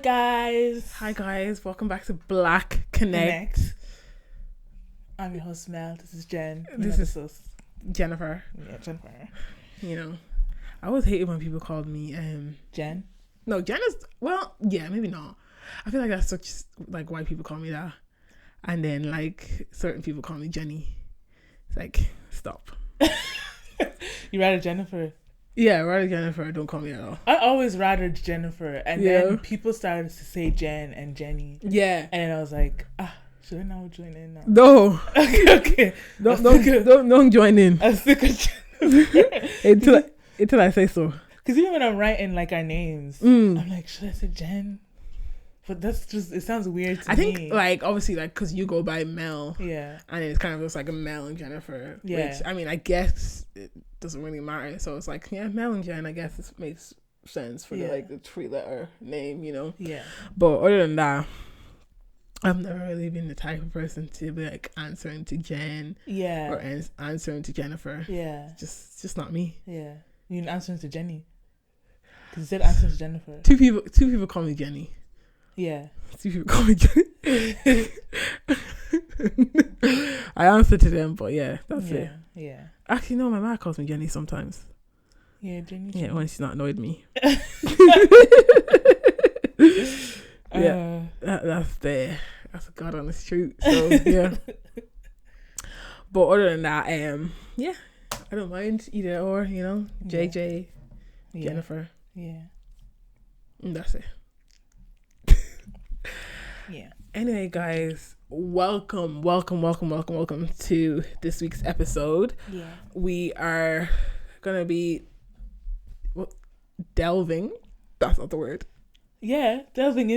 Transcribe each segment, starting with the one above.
Hi guys, welcome back to Black Connect. I'm your host Mel. This is Jen. This is Jennifer. Yeah, Jennifer. You know, I always hated when people called me Jen. No, Jen is, well, yeah, maybe not. I feel like that's such, like, white people call me that, and then like certain people call me Jenny. It's like, stop. You rather Jennifer? Yeah, rather Jennifer. Don't call me at all. I always rather Jennifer, and then people started to say Jen and Jenny. Yeah, and then I was like, should I now join in now? No. Okay. Don't join in. I'm sick of Jennifer. until I say so. Because even when I'm writing like our names, I'm like, should I say Jen? But that's just, it sounds weird to me. I think, like, obviously, like, because you go by Mel. Yeah. And it's kind of just like a Mel and Jennifer. Yeah. Which, I mean, I guess it doesn't really matter. So it's like, yeah, Mel and Jen, I guess it makes sense for the 3-letter name, you know? Yeah. But other than that, I've never really been the type of person to be like answering to Jen. Yeah. Or answering to Jennifer. Yeah. Just not me. Yeah. You didn't answer to Jenny. Because you said answer to Jennifer. Two people call me Jenny. Yeah. 2 people call me Jenny. I answer to them, but yeah, that's it. Yeah. Actually, no, my mom calls me Jenny sometimes. Yeah, Jenny. Yeah, when she's not annoyed me. That's a God honest truth. So yeah. But other than that, yeah, I don't mind either or, you know, JJ, Jennifer. Yeah. And that's it. Yeah. Anyway, guys, welcome to this week's episode. Yeah. We are gonna be delving. That's not the word. Yeah, diving,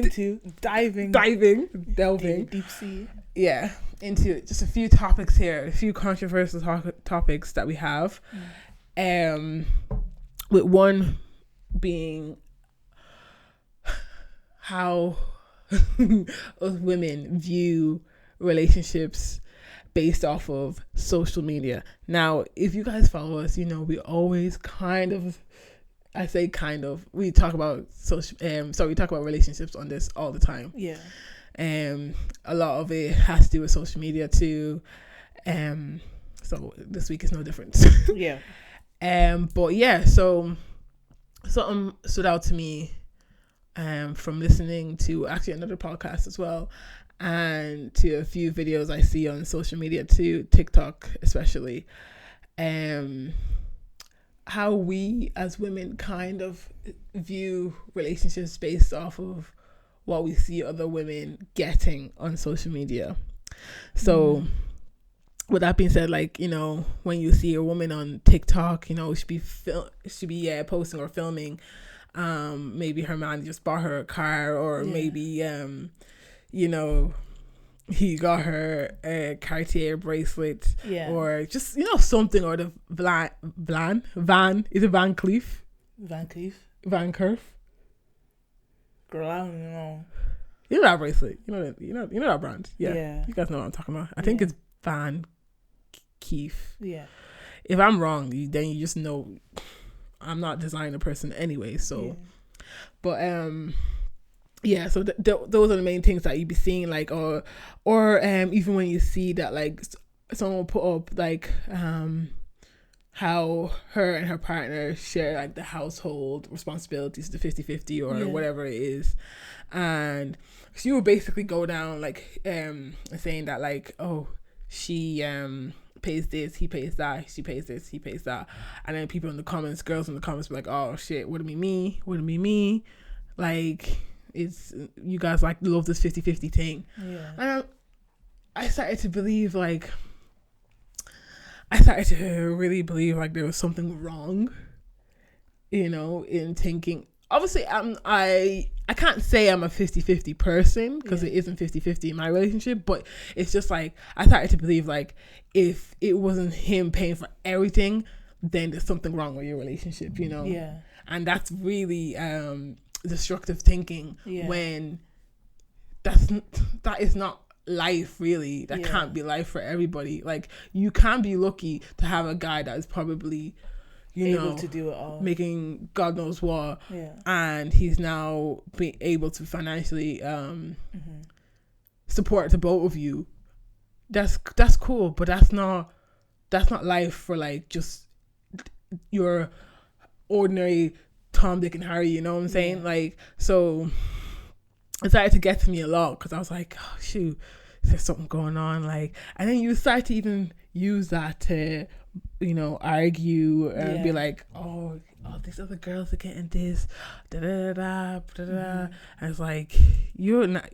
deep sea. Yeah, into just a few topics here, a few controversial topics that we have. With one being how us women view relationships based off of social media. Now, if you guys follow us, you know we always we talk about we talk about relationships on this all the time. Yeah. A lot of it has to do with social media too. So this week is no different. Yeah. But yeah, so something stood out to me from listening to actually another podcast as well, and to a few videos I see on social media too, TikTok especially. How we as women kind of view relationships based off of what we see other women getting on social media. So with that being said, like, you know, when you see a woman on TikTok, you know, she be posting or filming, maybe her man just bought her a car, or maybe you know, he got her a Cartier bracelet, or just, you know, something, or the Van is it Van Cleef? Van Cleef. Girl, I don't know. You know that bracelet. You know that brand. Yeah. You guys know what I'm talking about. I think it's Van Cleef. Yeah. If I'm wrong, then you just know I'm not designer person anyway. So, but yeah. So those are the main things that you be seeing, like, or even when you see that, like, someone will put up like how her and her partner share like the household responsibilities, the 50-50 or whatever it is, and she will basically go down like saying that, like, oh, she pays this, he pays that, she pays this, he pays that, and then girls in the comments be like, oh shit, wouldn't be me, like, it's, you guys like love this 50-50 thing. And I started to really believe like there was something wrong, you know, in thinking. Obviously, I can't say I'm a 50-50 person, because it isn't 50-50 in my relationship, but it's just like I started to believe like if it wasn't him paying for everything, then there's something wrong with your relationship, you know. And that's really destructive thinking, when that is not life, really. That can't be life for everybody. Like, you can be lucky to have a guy that is probably, able to do it all, making God knows what, yeah, and he's now being able to financially support the both of you. That's cool, but that's not life for like just your ordinary Tom, Dick, and Harry. You know what I'm saying? Like, so it started to get to me a lot because I was like, oh shoot, there's something going on. Like, and then you start to even use that to, you know, argue and be like, oh, these other girls are getting this, da da da da da. And it's like, you're not.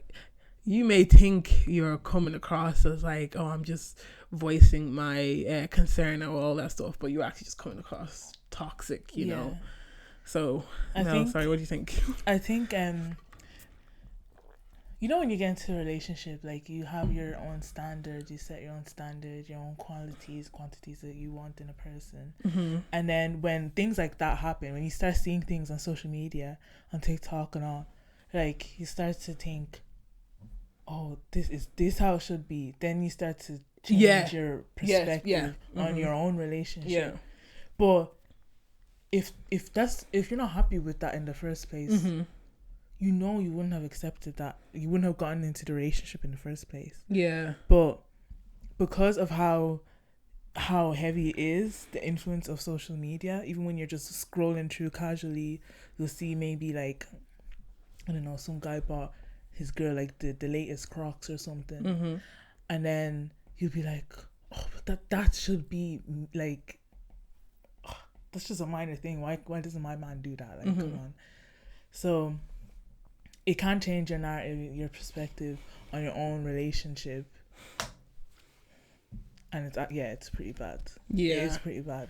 You may think you're coming across as like, oh, I'm just voicing my concern or all that stuff, but you're actually just coming across toxic, you know. So, sorry, what do you think? I think, you know, when you get into a relationship, like, you have your own standards, you set your own standards, your own quantities that you want in a person. And then when things like that happen, when you start seeing things on social media, on TikTok and all, like, you start to think, oh, this is how it should be. Then you start to change your perspective on your own relationship. But if you're not happy with that in the first place, you know, you wouldn't have accepted that. You wouldn't have gotten into the relationship in the first place. But because of how heavy it is, the influence of social media, even when you're just scrolling through casually, you'll see maybe like, I don't know, some guy bought his girl like the latest Crocs or something, and then you'll be like, oh, but that should be like, oh, that's just a minor thing. Why doesn't my man do that? Like, come on. So it can change your narrative, your perspective on your own relationship, and it's pretty bad. It's pretty bad.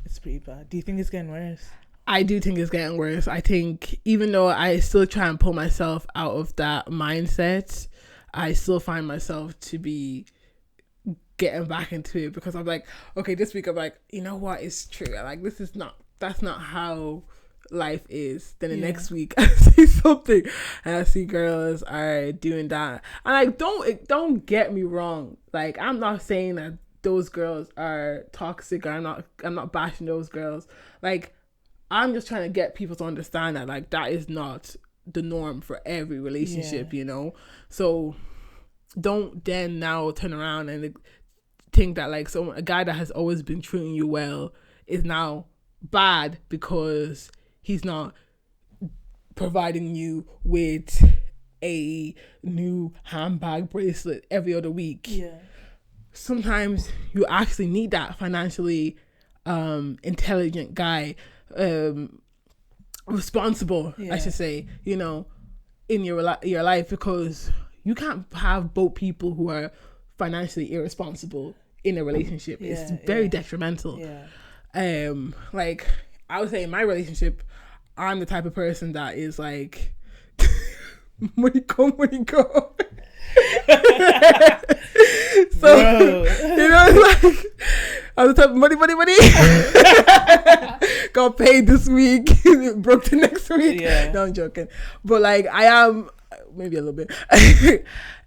It's pretty bad. Do you think it's getting worse? I do think it's getting worse. I think even though I still try and pull myself out of that mindset, I still find myself to be getting back into it because I'm like, okay, this week I'm like, you know what, it's true. Like, that's not how life is. Then the next week I see something and I see girls are doing that. And like, don't get me wrong. Like, I'm not saying that those girls are toxic, or I'm not bashing those girls. Like, I'm just trying to get people to understand that, like, that is not the norm for every relationship, you know? So don't then now turn around and think that, like, a guy that has always been treating you well is now bad because he's not providing you with a new handbag, bracelet every other week. Sometimes you actually need that financially intelligent guy, responsible, I should say, you know, in your life, because you can't have both people who are financially irresponsible in a relationship. It's very detrimental. Like, I would say in my relationship, I'm the type of person that is like, money come, money go. So, you know, like, I'm the type of money. Got paid this week, broke the next week. No, I'm joking. But like, I am, maybe a little bit. I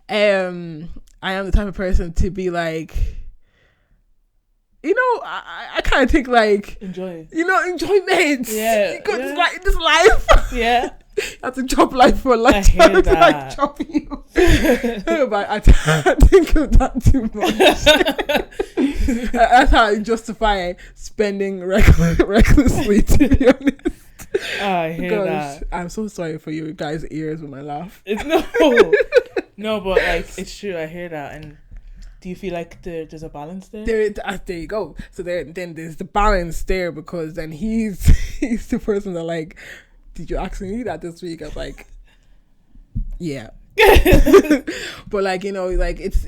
am the type of person to be like, you know, I kind of think like, enjoyment. This life. I have to chop life for a lifetime. Like, chop you. But I think of that too much. That's how I justify spending recklessly, to be honest. I hear that. I'm so sorry for you guys' ears with my laugh. No, but like, it's true. I hear that. And do you feel like there's a balance there? There you go. So then there's the balance there, because then he's the person that, like, did you actually need that this week? I was like, yeah. But like, you know, like, it's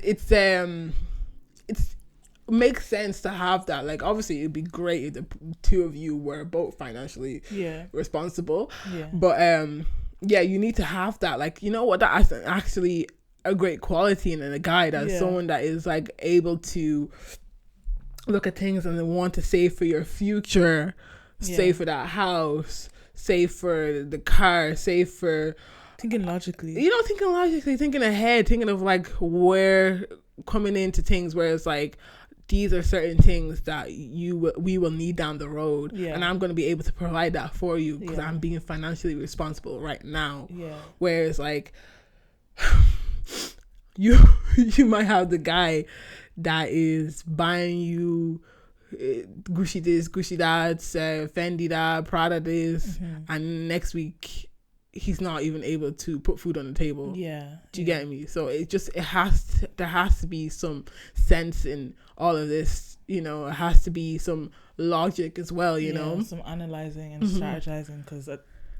makes sense to have that. Like, obviously it'd be great if the two of you were both financially responsible. But you need to have that. Like, you know what, that's actually a great quality in a guy. That's someone that is like able to look at things and then want to save for your future, save for that house, save for the car, save for thinking logically, thinking ahead, thinking of like where coming into things where it's like, these are certain things that we will need down the road, and I'm going to be able to provide that for you because I'm being financially responsible right now. Whereas like you might have the guy that is buying you Gucci this, Gucci that, Fendi that, Prada this, and next week he's not even able to put food on the table. Do you get me? So there has to be some sense in all of this, you know. It has to be some logic as well, you know, some analyzing and strategizing, because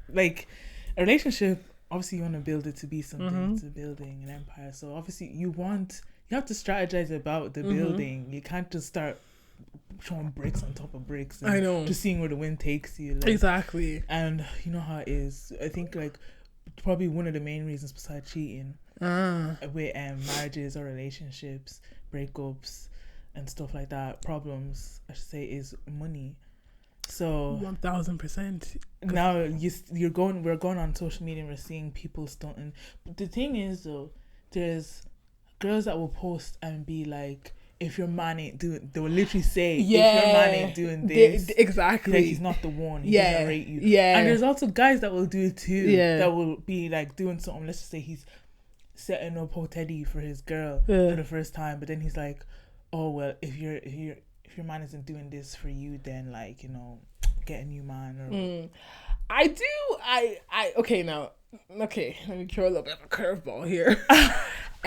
like a relationship, obviously you want to build it to be something, to building an empire. So obviously you have to strategize about the building. You can't just start throwing bricks on top of bricks and I know, just seeing where the wind takes you, like. Exactly. And you know how it is. I think like probably one of the main reasons besides cheating with marriages or relationships, breakups and stuff like that, problems I should say, is money. So 1000%. now we're going on social media and we're seeing people stunting. But the thing is though, there's girls that will post and be like, if your man ain't doing, they will literally say, if your man ain't doing this, exactly, like he's not the one, he doesn't rate you. And there's also guys that will do it too, that will be like doing something. Let's just say he's setting up Teddy for his girl for the first time, but then he's like, oh well, if your man isn't doing this for you, then like, you know, get a new man. Or okay, let me throw a little bit of a curveball here.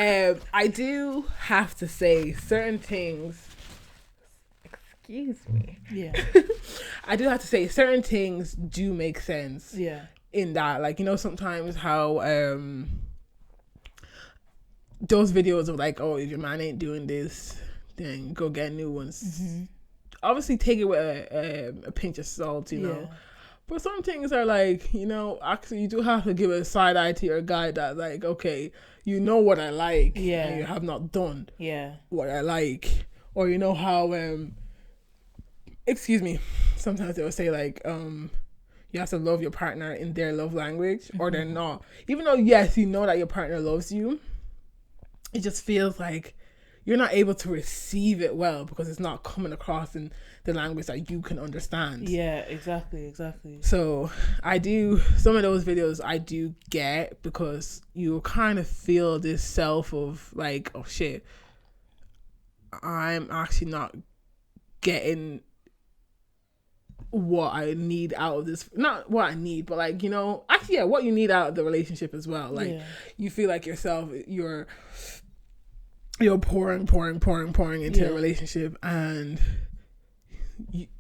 I do have to say certain things. Excuse me. I do have to say certain things do make sense. In that, like, you know, sometimes how those videos of like, oh, if your man ain't doing this, then go get new ones. Obviously, take it with a pinch of salt, you know. But some things are like, you know, actually you do have to give a side eye to your guy that like, okay, you know what I like, and you have not done what I like. Or you know how excuse me, sometimes they will say like you have to love your partner in their love language, or they're not. Even though yes, you know that your partner loves you, it just feels like you're not able to receive it well because it's not coming across in the language that you can understand. Exactly. So some of those videos I do get, because you kind of feel this self of like, oh shit, I'm actually not getting what I need out of this. Not what I need, but like, you know, actually what you need out of the relationship as well. Like you feel like yourself, you're pouring into a relationship, and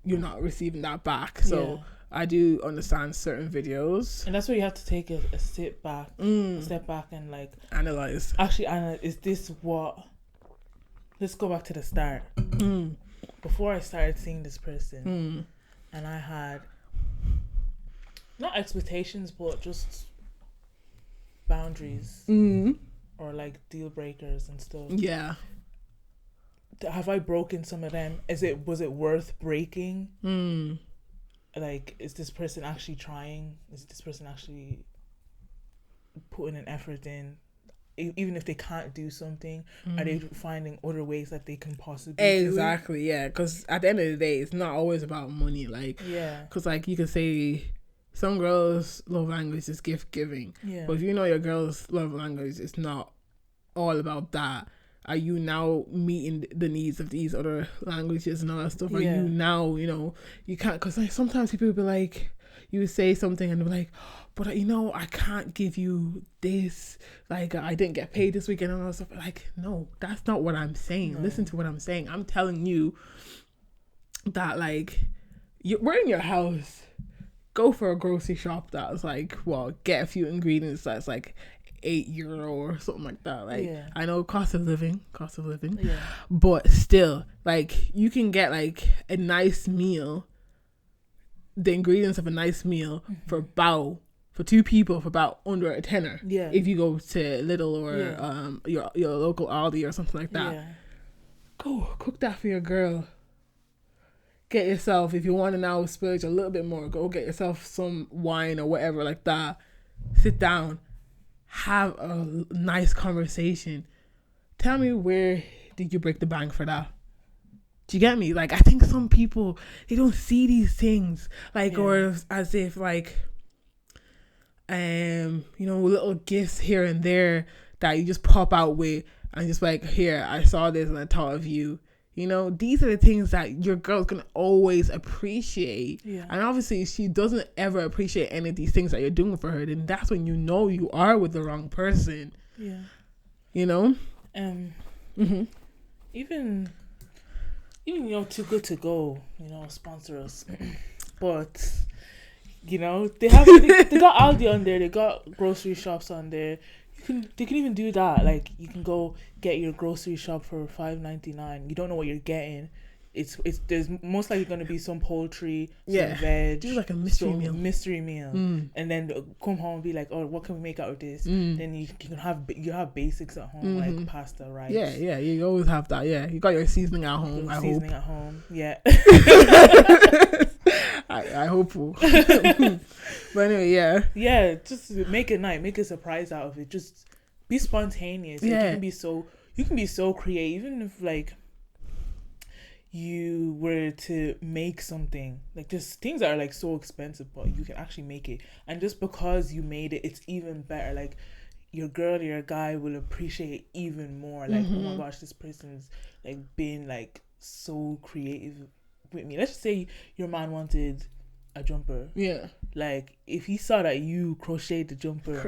you're not receiving that back. So I do understand certain videos, and that's where you have to take a step back and like analyze. Is this what? Let's go back to the start. Before I started seeing this person, and I had not expectations, but just boundaries. Or like deal breakers and stuff. Have I broken some of them? Was it worth breaking? Like, is this person actually trying? Is this person actually putting an effort in? Even if they can't do something, are they finding other ways that they can possibly do it? Because at the end of the day, it's not always about money. Like, because like you could say, some girls' love language is gift giving. But if you know your girl's love language is not all about that, are you now meeting the needs of these other languages and all that stuff? Are you now, you know, you can't, because like sometimes people will be like, you would say something and they're like, but you know, I can't give you this, like I didn't get paid this weekend and all that stuff. Like, no, that's not what I'm saying. Listen to what I'm saying. I'm telling you that like, we're in your house, go for a grocery shop that's like, well, get a few ingredients that's like €8 or something like that. Like, I know cost of living, but still, like, you can get like a nice meal, the ingredients of a nice meal for two people for about under a tenner. If you go to Lidl or your local Aldi or something like that, go cook that for your girl. Get yourself, if you want to now splurge a little bit more, go get yourself some wine or whatever like that. Sit down, have a nice conversation. Tell me, where did you break the bank for that? Do you get me? Like, I think some people, they don't see these things, like, Yeah. or as if like, little gifts here and there that you just pop out with, and just like, here, I saw this and I thought of you. These are the things that your girl's gonna always appreciate. Yeah. And obviously, if she doesn't ever appreciate any of these things that you're doing for her, then that's when you are with the wrong person. Yeah. Mm-hmm. Even Too Good To Go, sponsor us. But they got Aldi on there, they got grocery shops on there. They can even do that. Like, you can go get your grocery shop for $5.99. You don't know what you're getting. There's most likely going to be some poultry, some veg. Do like a mystery meal. And then come home and be like, oh, what can we make out of this? Then you can have basics at home, like pasta, rice. Yeah, you always have that. Yeah, you got your seasoning at home. At home, yeah. I hope. But anyway, yeah, just make it nice, make a surprise out of it. Just be spontaneous. Like, you can be so creative. Even if like you were to make something, like, just things that are like so expensive, but you can actually make it, and just because you made it, it's even better. Like, your girl or your guy will appreciate it even more. Like, oh my gosh, this person's like been like so creative with me. Let's just say your man wanted a jumper. Yeah. Like, if he saw that you crocheted the jumper.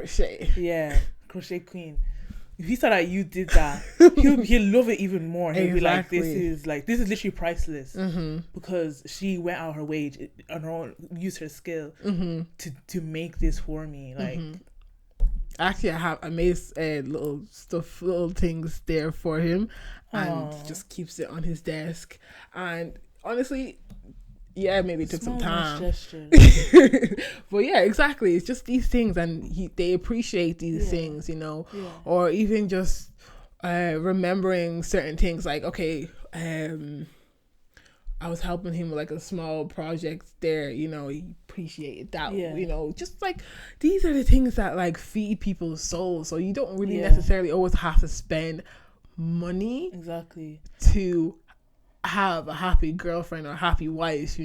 Crochet queen. If he saw that you did that, he'll love it even more. He'll be like, this is literally priceless. Because she went out her way on her own, used her skill to make this for me. Like, actually, I made little things there for him, and just keeps it on his desk. And honestly, maybe it took some time. But yeah, exactly. It's just these things, and they appreciate these things, or even just remembering certain things. Like, okay, I was helping him with like a small project there, he appreciated that, just like, these are the things that like feed people's souls. So you don't really necessarily always have to spend money to have a happy girlfriend or happy wife,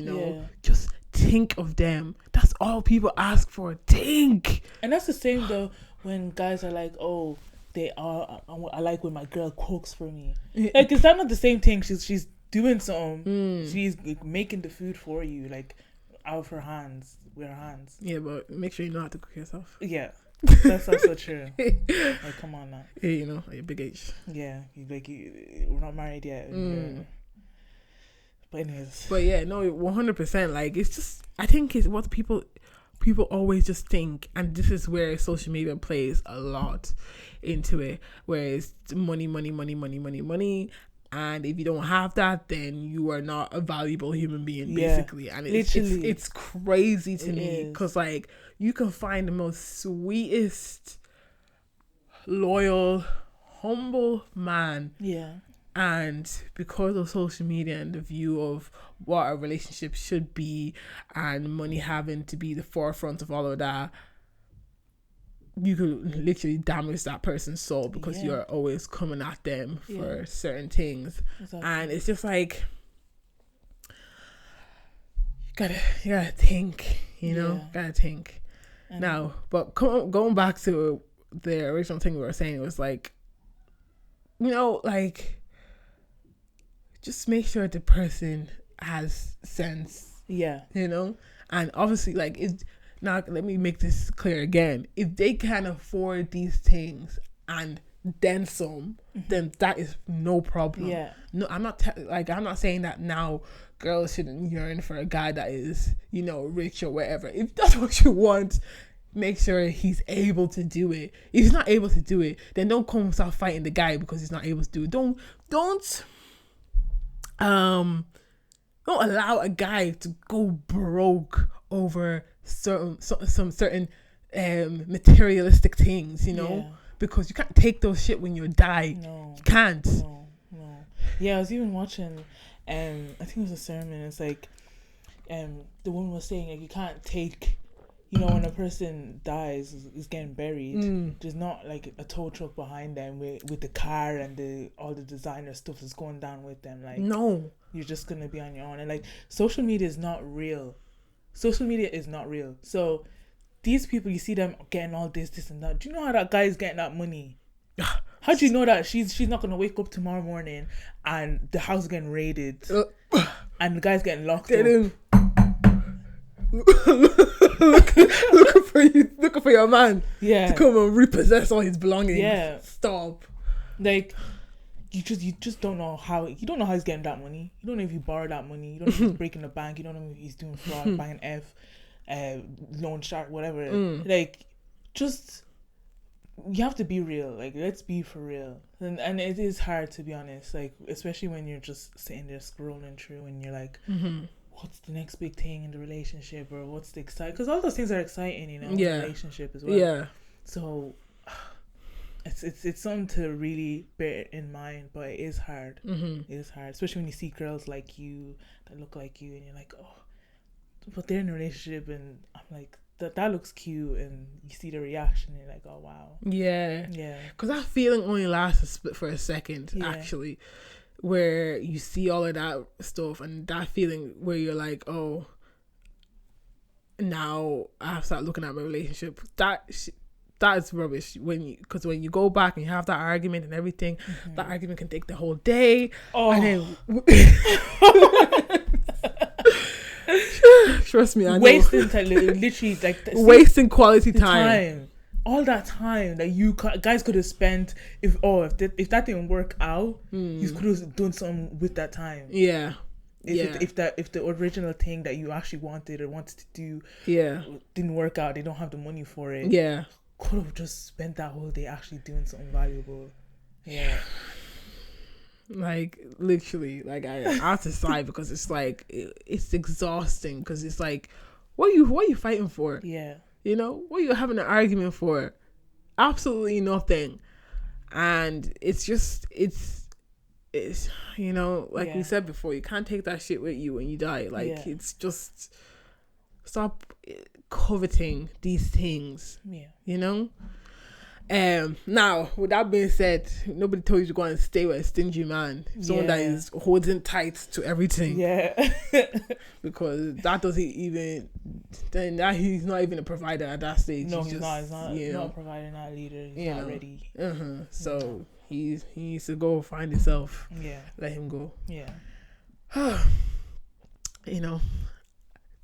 just think of them. That's all people ask for. Think. And that's the same though when guys are like, oh, I like when my girl cooks for me. Like, is that not the same thing? She's doing something. She's making the food for you, like, out of her hands, with her hands. Yeah, but make sure you know how to cook yourself. Yeah, that's also true. Like, come on now. Yeah, at your big age. Yeah, we're not married yet. But anyways. But yeah, no, 100%. Like, it's just, I think it's what people always just think, and this is where social media plays a lot into it, where it's money, and if you don't have that, then you are not a valuable human being, basically. And it's crazy to me, because like, you can find the most sweetest, loyal, humble man, and because of social media and the view of what a relationship should be, and money having to be the forefront of all of that, you could literally damage that person's soul because you're always coming at them for certain things. And it's just like, you gotta think, gotta think. Now, but going back to the original thing we were saying, it was like, like, just make sure the person has sense. And obviously, like, now let me make this clear again. If they can afford these things and then some, then that is no problem. No, I'm not I'm not saying that now girls shouldn't yearn for a guy that is, rich or whatever. If that's what you want, make sure he's able to do it. If he's not able to do it, then don't come start fighting the guy because he's not able to do it. Don't allow a guy to go broke over some certain materialistic things, because you can't take those shit when you die. You can't. No. Yeah, I was even watching, I think it was a sermon. It's like, the woman was saying, like, you can't take you know, when a person dies, is getting buried, there's not like a tow truck behind them with the car and all the designer stuff that's going down with them. Like, no, you're just gonna be on your own. And like, social media is not real. Social media is not real. So these people, you see them getting all this and that. Do you know how that guy is getting that money? How do you know that she's not gonna wake up tomorrow morning and the house is getting raided and the guy's getting locked up? looking for your man, yeah, to come and repossess all his belongings. Yeah, stop. Like, you just don't know how. You don't know how he's getting that money. You don't know if he borrowed that money. You don't know if he's breaking the bank. You don't know if he's doing fraud, buying loan shark, whatever. Like, just, you have to be real. Like, let's be for real. And it is hard, to be honest. Like, especially when you're just sitting there scrolling through and you're like, what's the next big thing in the relationship, or what's the exciting? Because all those things are exciting, you know, in a relationship as well. Yeah. So it's something to really bear in mind, but it is hard. It is hard, especially when you see girls like you that look like you, and you're like, oh, but they're in a relationship, and I'm like, that looks cute, and you see the reaction, and you're like, oh wow. Yeah. Because that feeling only lasts for a second, actually, where you see all of that stuff, and that feeling where you're like, oh, now I have to start looking at my relationship. That's rubbish. Because when you go back and you have that argument and everything, that argument can take the whole day. Oh. And then trust me, I know. Wasting time, literally, like wasting quality time. All that time that you guys could have spent, if that didn't work out, you could have done something with that time. Yeah. If the original thing that you actually wanted to do didn't work out, they don't have the money for it. Yeah. Could have just spent that whole day actually doing something valuable. Yeah. Like, literally, like, I have to sigh, because it's like, it's exhausting, because it's like, what are you fighting for? Yeah. You know, what are you having an argument for? Absolutely nothing. And it's you know, like we said before, you can't take that shit with you when you die. Like, it's just, stop coveting these things. Yeah. You know? Now, with that being said, nobody told you to go and stay with a stingy man. Someone that is holding tight to everything. Yeah. Because that doesn't even, then that he's not even a provider at that stage. No, he's not. He's not a provider, not a leader. He's not ready. So he needs to go find himself. Yeah. Let him go. Yeah. You know,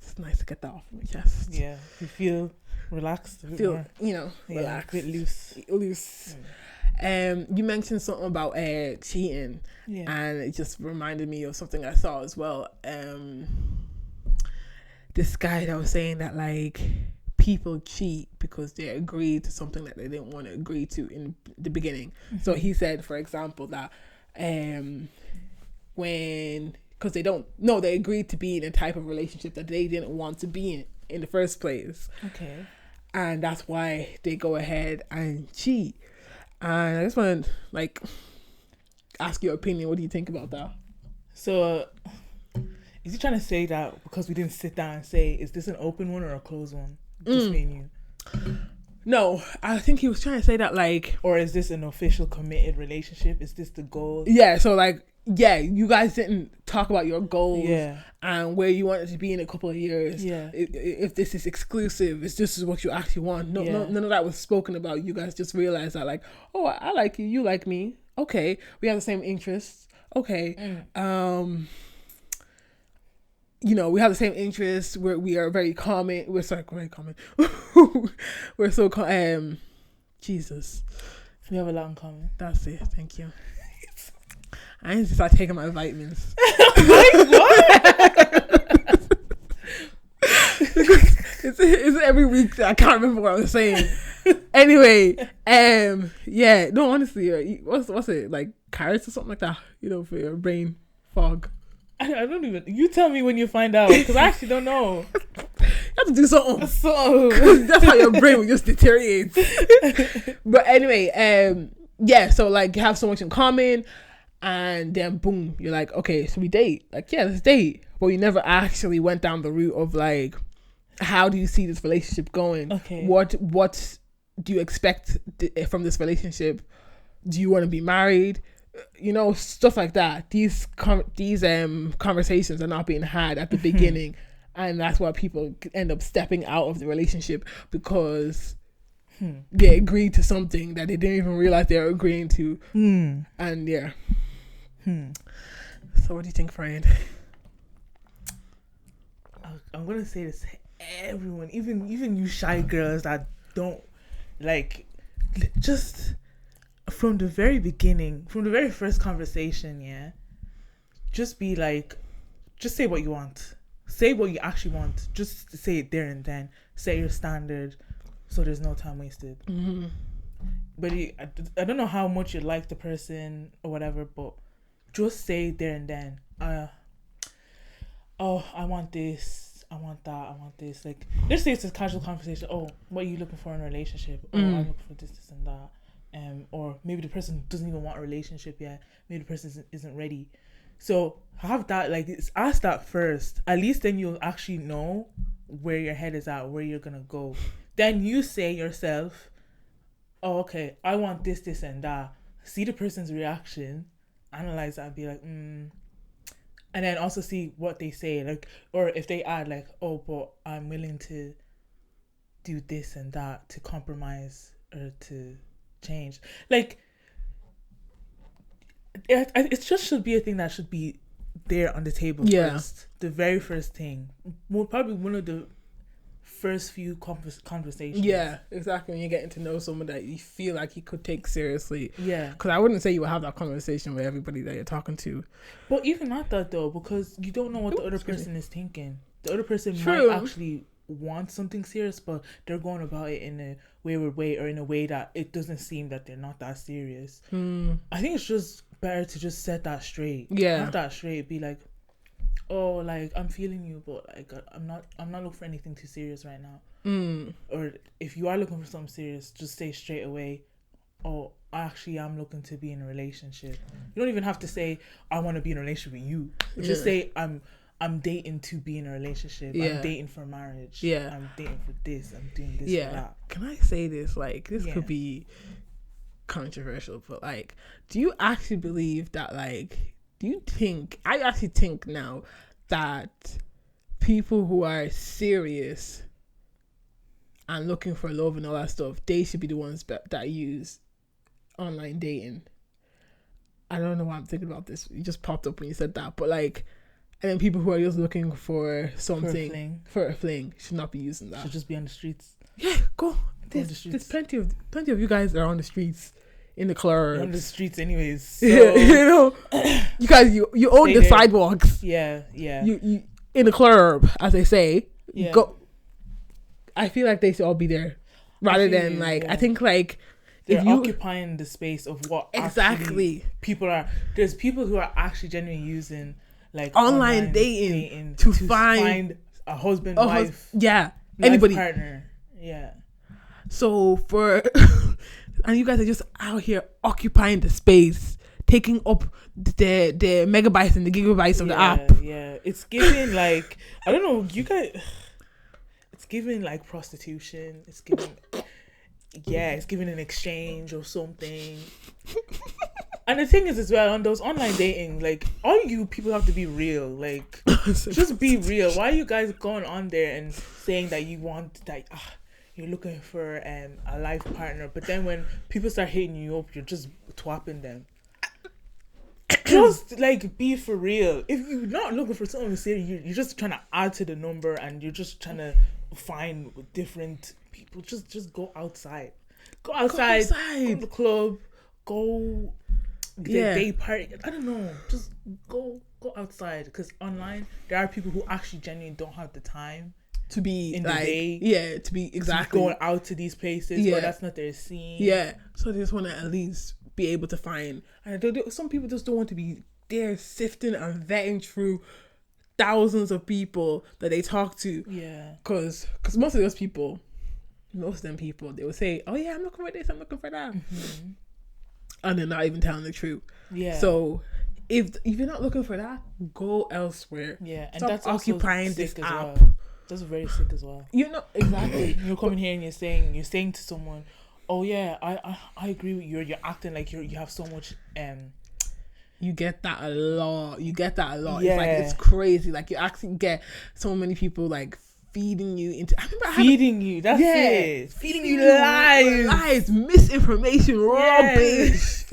it's nice to get that off my chest. Yeah. You feel relaxed, relaxed, a bit loose. You mentioned something about cheating, and it just reminded me of something I saw as well. This guy that was saying that, like, people cheat because they agreed to something that they didn't want to agree to in the beginning. So he said, for example, that because they agreed to be in a type of relationship that they didn't want to be in the first place. Okay. And that's why they go ahead and cheat. And I just want to, like, ask your opinion. What do you think about that? So, is he trying to say that because we didn't sit down and say, is this an open one or a closed one? Just me and you. No, I think he was trying to say that, like... Or is this an official committed relationship? Is this the goal? Yeah, so, like, you guys didn't talk about your goals and where you wanted to be in a couple of years. Yeah. If this is exclusive, if this is what you actually want. None of that was spoken about. You guys just realized that, like, oh, I like you, you like me. Okay, we have the same interests. Okay. You know, we have the same interests. We are very common. We're very common. We're so Jesus. We have a lot in common. That's it. Thank you. I need to start taking my vitamins. What? it's every week that I can't remember what I was saying. Anyway, no, honestly, what's it, like, carrots or something like that, you know, for your brain fog. I don't even, you tell me when you find out, because I actually don't know. You have to do something. That's how your brain will just deteriorate. But anyway, so, like, you have so much in common. And then boom, you're like, okay, so we date. Like, yeah, let's date. But we never actually went down the route of, like, how do you see this relationship going? Okay. What do you expect from this relationship? Do you want to be married? Stuff like that. These conversations are not being had at the beginning, and that's why people end up stepping out of the relationship because they agreed to something that they didn't even realize they were agreeing to. And yeah. So what do you think, friend? I'm gonna say this to everyone, even you shy girls that don't like, just from the very beginning, from the very first conversation, yeah, just be like, just say what you want, say what you actually want, just say it there and then, set your standard so there's no time wasted. But I don't know how much you like the person or whatever, but just say it there and then, oh, I want this, I want that, I want this. Like, let's say it's a casual conversation. Oh, what are you looking for in a relationship? Oh, I'm looking for this and that. Or maybe the person doesn't even want a relationship yet. Maybe the person isn't ready. So have that, like, ask that first. At least then you'll actually know where your head is at, where you're gonna go. Then you say yourself, oh, okay, I want this, this, and that. See the person's reaction, analyze that, and be like, and then also see what they say, like, or if they add like, oh, but I'm willing to do this and that to compromise or to change. Like, it just should be a thing that should be there on the table first. The very first thing. Probably one of the first few conversations. Yeah, exactly. When you're getting to know someone that you feel like you could take seriously. Yeah. Because I wouldn't say you would have that conversation with everybody that you're talking to. But even not that though, because you don't know what the other person is thinking. The other person might actually want something serious, but they're going about it in a wayward way, or in a way that it doesn't seem that they're not that serious. I think it's just better to just set that straight. Yeah. Have that straight. Be like, oh, like, I'm feeling you, but like, I'm not looking for anything too serious right now. Or if you are looking for something serious, just say straight away, oh, actually, I'm looking to be in a relationship. You don't even have to say, I want to be in a relationship with you. Just say, I'm dating to be in a relationship. I'm dating for marriage. I'm dating for this. I'm doing this for that. Can I say this? Like, this could be controversial, but like, do you actually believe that, like, I actually think now that people who are serious and looking for love and all that stuff, they should be the ones that use online dating. I don't know why I'm thinking about this. It just popped up when you said that. But like, and then people who are just looking for something, for a fling should not be using that. Should just be on the streets. Yeah, go. There's plenty of you guys that are on the streets, in the clubs. You're on the streets anyways. So you guys, you own the there. Sidewalks. Yeah. You in the club, as they say. Yeah. Go. I feel like they should all be there, rather than like. Yeah. I think like they're occupying the space of what exactly people are. There's people who are actually genuinely using like online dating to find a husband, wife, anybody partner, So and you guys are just out here occupying the space, taking up the megabytes and the gigabytes of the app. Yeah, it's giving like, I don't know, you guys. It's giving like prostitution. It's giving, it's giving an exchange or something. And the thing is as well, on those online dating, like, all you people have to be real. Like, just be real. Why are you guys going on there and saying that you want that? You're looking for a life partner, but then when people start hitting you up, you're just twapping them. Just like, be for real. If you're not looking for something serious, you're just trying to add to the number, and you're just trying to find different people. Just go outside. Go outside. Go to the club. Go day party. I don't know. Just go outside, because online there are people who actually genuinely don't have the time to be in the day. Yeah, to be exactly going out to these places where that's not their scene. Yeah, so they just want to at least be able to find. And some people just don't want to be there sifting and vetting through thousands of people that they talk to. Yeah, because most of them people, they will say, "Oh yeah, I'm looking for this, I'm looking for that," and they're not even telling the truth. Yeah. So if you're not looking for that, go elsewhere. Yeah, and stop that's occupying this app. well. That's very sick as well. You know, exactly. You're coming here and you're saying to someone, oh yeah, I agree with you. You're acting like you have so much You get that a lot. Yeah. It's like, it's crazy. Like, you actually get so many people like feeding you into. I remember feeding you. That's it. Feeding you lies, misinformation, rubbish.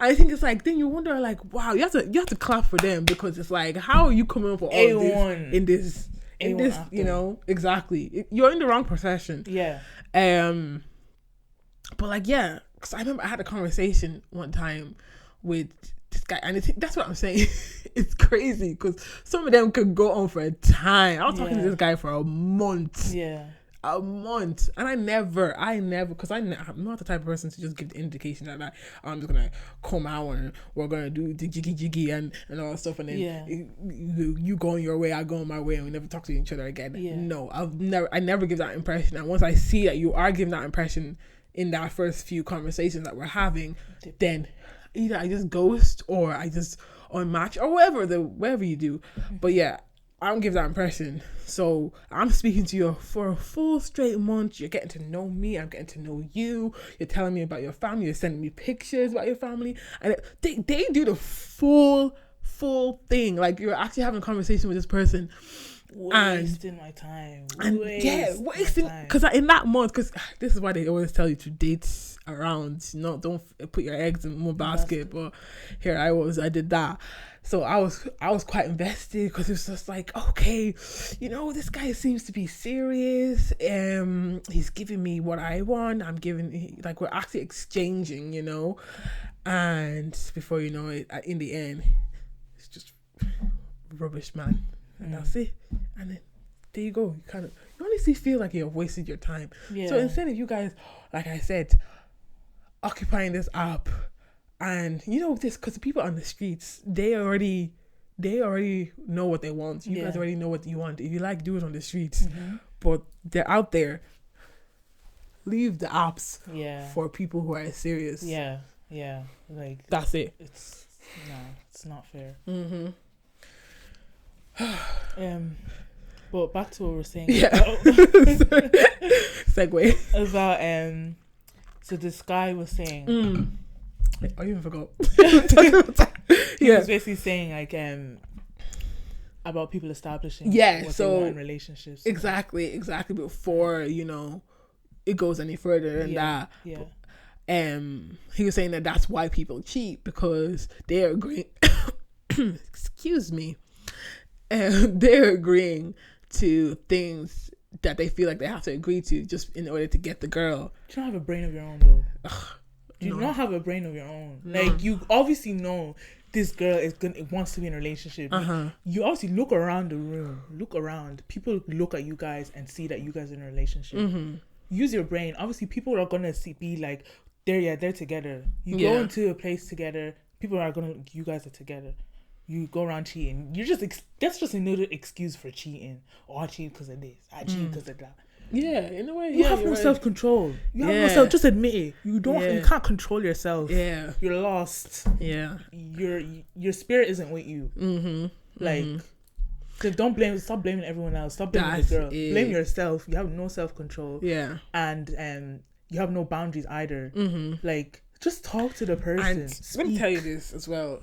I think it's like, then you wonder, like, wow, you have to clap for them, because it's like, how are you coming up with all this in this acting. You know, exactly. You're in the wrong profession. Yeah. But like, yeah, because I remember I had a conversation one time with this guy, and I think that's what I'm saying. It's crazy because some of them could go on for a time. I was talking to this guy for a month. Yeah. A month, and I never, because I'm not the type of person to just give the indication that I'm just gonna come out and we're gonna do the jiggy and all that stuff, and then you go on your way, I go on my way, and we never talk to each other again. No, I never give that impression. And once I see that you are giving that impression in that first few conversations that we're having, then either I just ghost or I just unmatch or whatever you do. But yeah, I don't give that impression. So I'm speaking to you for a full straight month. You're getting to know me. I'm getting to know you. You're telling me about your family. You're sending me pictures about your family. And they do the full thing. Like, you're actually having a conversation with this person. Wasting my time. Wasting. Because in that month, because this is why they always tell you to date around. Don't put your eggs in one basket. But here I did that. So I was quite invested, because it was just like, okay, this guy seems to be serious. He's giving me what I want. I'm giving, like, we're actually exchanging, and before you know it, in the end, it's just rubbish, man. And that's it. And then there you go. You honestly feel like you've wasted your time. Yeah. So instead of you guys, like I said, occupying this app, and this, because the people on the streets, they already know what they want. You guys already know what you want. If you like, do it on the streets. But they're out there. Leave the apps for people who are serious. Yeah. Like, that's it. It's not fair. But back to what we're saying. Segue about so this guy was saying. I even forgot. He was basically saying, like, about people establishing what they want in relationships. Exactly before it goes any further than that. He was saying that that's why people cheat, because they're agreeing excuse me, they're agreeing to things that they feel like they have to agree to just in order to get the girl. You don't have a brain of your own, though. You don't have a brain of your own. Like, you obviously know this girl wants to be in a relationship. You obviously look around the room. People look at you guys and see that you guys are in a relationship. Use your brain. Obviously, people are gonna be like, they're together. You go into a place together. People are you guys are together. You go around cheating. That's just another excuse for cheating. Oh, I cheat because of this. I cheat because of that. Yeah, in a way. You have no self-control. You have no self. Just admit it. You don't. You can't control yourself. Yeah, you're lost. Yeah, your spirit isn't with you. Like, so don't blame. Stop blaming everyone else. Stop blaming the girl. Blame yourself. You have no self-control. Yeah, and you have no boundaries either. Like, just talk to the person. And let me tell you this as well.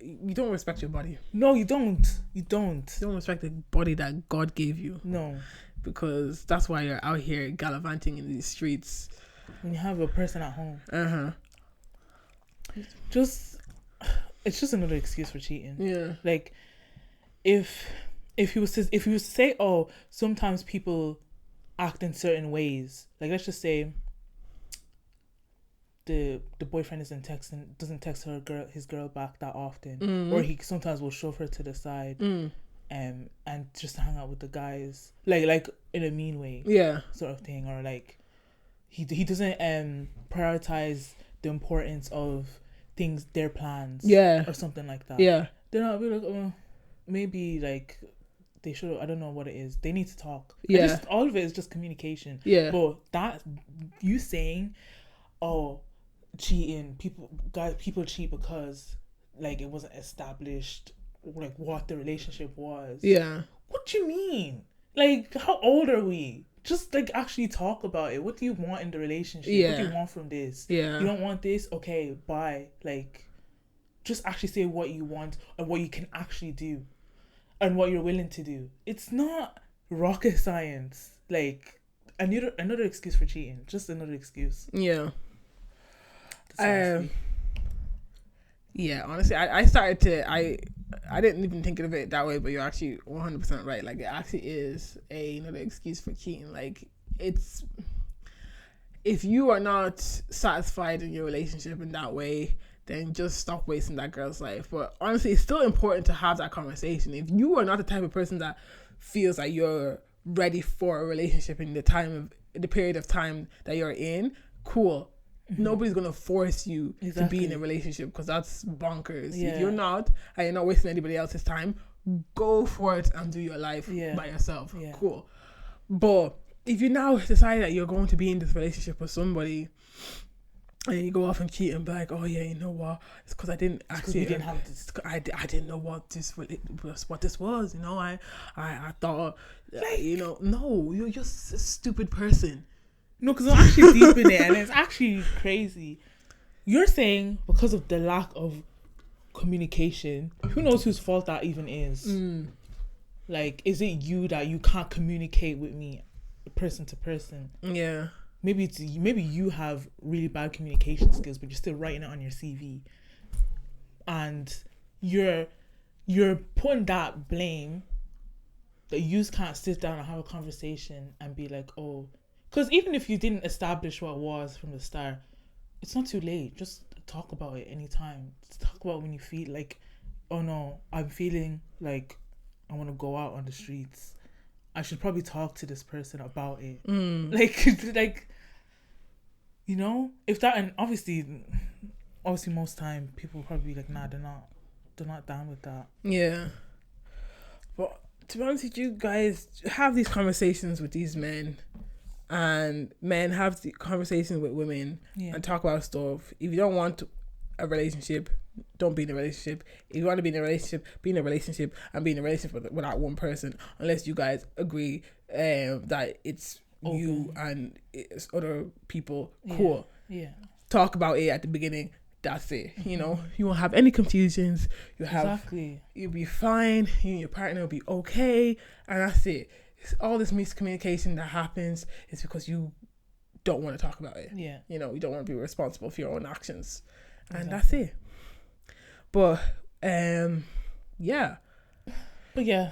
You don't respect your body. No, you don't. You don't respect the body that God gave you. No. Because that's why you're out here gallivanting in these streets. When you have a person at home. It's just another excuse for cheating. Yeah. Like, if he was to say, oh, sometimes people act in certain ways. Like, let's just say the boyfriend doesn't text his girl back that often, or he sometimes will shove her to the side, and just hang out with the guys, like in a mean way, sort of thing, or like he doesn't prioritize the importance of things, their plans, or something like that. Then I'll be like, oh, maybe like they should. I don't know what it is. They need to talk. All of it is just communication. But that you saying, oh, cheating, people cheat because like it wasn't established like what the relationship was. What do you mean? Like, how old are we? Just like actually talk about it. What do you want in the relationship? What do you want from this? Yeah. You don't want this? Okay, bye. Like, just actually say what you want and what you can actually do and what you're willing to do. It's not rocket science. Like, another excuse for cheating. Just another excuse. Yeah. Yeah, honestly, I started to, I didn't even think of it that way, but you're actually 100% right. Like, it actually is another excuse for cheating. Like, it's, if you are not satisfied in your relationship in that way, then just stop wasting that girl's life. But honestly, it's still important to have that conversation. If you are not the type of person that feels like you're ready for a relationship in the period of time that you're in, cool. Mm-hmm. Nobody's gonna force you to be in a relationship, because that's bonkers. Yeah. If you're not, and you're not wasting anybody else's time, go for it and do your life by yourself. Yeah. Cool. But if you now decide that you're going to be in this relationship with somebody, and you go off and cheat and be like, oh yeah, you know what? It's because I didn't actually. We didn't have this. I didn't know what this was. You know, I thought, like, you know, no, you're just a stupid person. No, because I'm actually deep in it, and it's actually crazy. You're saying because of the lack of communication, who knows whose fault that even is? Like, is it you that you can't communicate with me, person to person? Yeah. Maybe you have really bad communication skills, but you're still writing it on your CV, and you're putting that blame that you just can't sit down and have a conversation and be like, oh, because even if you didn't establish what it was from the start, it's not too late. Just talk about it anytime. Just talk about when you feel like, oh no, I'm feeling like I want to go out on the streets. I should probably talk to this person about it. Like, you know, if that, and obviously most time people will probably be like, nah, they're not down with that. Yeah. But to be honest with you guys, have these conversations with these men, and men have the conversation with women and talk about stuff. If you don't want a relationship, don't be in a relationship. If you want to be in a relationship, be in a relationship, and be in a relationship with that one person, unless you guys agree that it's open. You and it's other people. Cool. Yeah. Talk about it at the beginning. That's it. Mm-hmm. You know, you won't have any confusions. You'll be fine. You and your partner will be okay, and that's it. All this miscommunication that happens is because you don't want to talk about it. Yeah. You know, you don't want to be responsible for your own actions. And that's it. But yeah. But yeah,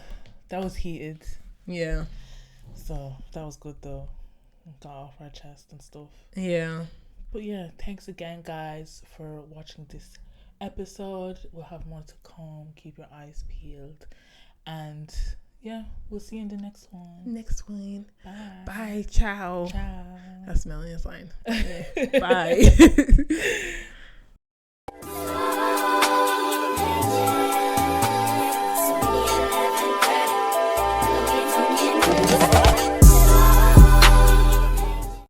that was heated. Yeah. So that was good though. Got off our chest and stuff. Yeah. But yeah, thanks again guys for watching this episode. We'll have more to come. Keep your eyes peeled. And yeah, we'll see you in the next one. Bye. Bye. Ciao. Ciao. That's Melanie's line. Bye.